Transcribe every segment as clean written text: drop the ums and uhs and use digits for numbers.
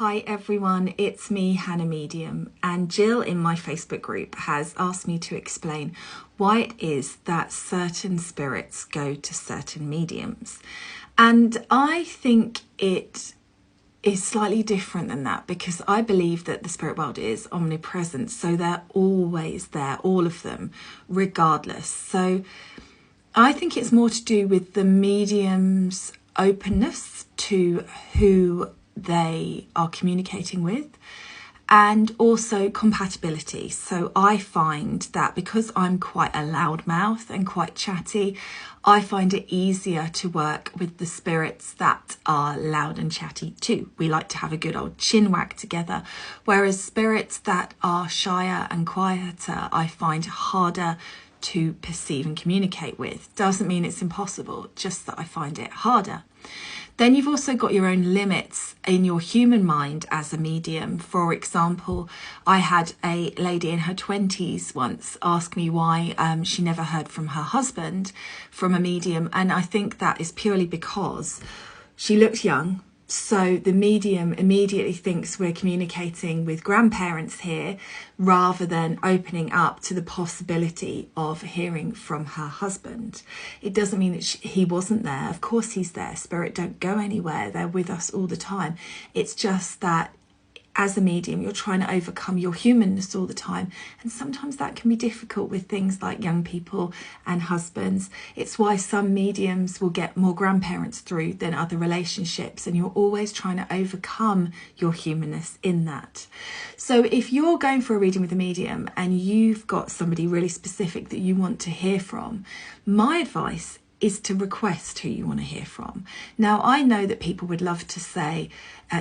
Hi everyone, it's me, Hannah Medium, and Jill in my Facebook group has asked me to explain why it is that certain spirits go to certain mediums. And I think it is slightly different than that because I believe that the spirit world is omnipresent, so they're always there, all of them, regardless. So I think it's more to do with the medium's openness to who they are communicating with, and also compatibility. So I find that because I'm quite a loudmouth and quite chatty, I find it easier to work with the spirits that are loud and chatty too. We like to have a good old chin wag together, whereas spirits that are shyer and quieter, I find harder to perceive and communicate with. Doesn't mean it's impossible, just that I find it harder. Then you've also got your own limits in your human mind as a medium. For example, I had a lady in her 20s once ask me why she never heard from her husband from a medium. And I think that is purely because she looked young. So the medium immediately thinks we're communicating with grandparents here rather than opening up to the possibility of hearing from her husband. It doesn't mean that he wasn't there. Of course he's there. Spirit don't go anywhere. They're with us all the time. It's just that as a medium, you're trying to overcome your humanness all the time. And sometimes that can be difficult with things like young people and husbands. It's why some mediums will get more grandparents through than other relationships. And you're always trying to overcome your humanness in that. So if you're going for a reading with a medium and you've got somebody really specific that you want to hear from, my advice is to request who you want to hear from. Now, I know that people would love to say,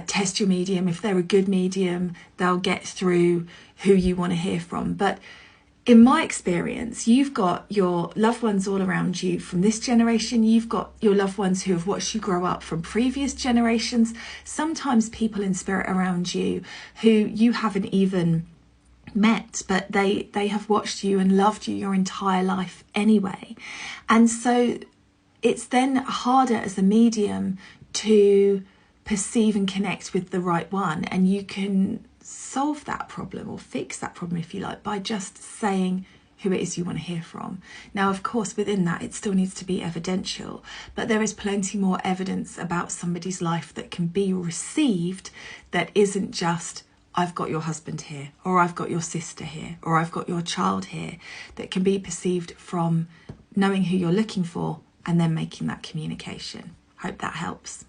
test your medium. If they're a good medium, they'll get through who you want to hear from. But in my experience, you've got your loved ones all around you from this generation. You've got your loved ones who have watched you grow up from previous generations. Sometimes people in spirit around you who you haven't even met, but they have watched you and loved you your entire life anyway. And so it's then harder as a medium to perceive and connect with the right one, and you can solve that problem or fix that problem, if you like, by just saying who it is you want to hear from. Now, of course, within that, it still needs to be evidential, but there is plenty more evidence about somebody's life that can be received that isn't just, I've got your husband here, or I've got your sister here, or I've got your child here, that can be perceived from knowing who you're looking for and then making that communication. Hope that helps.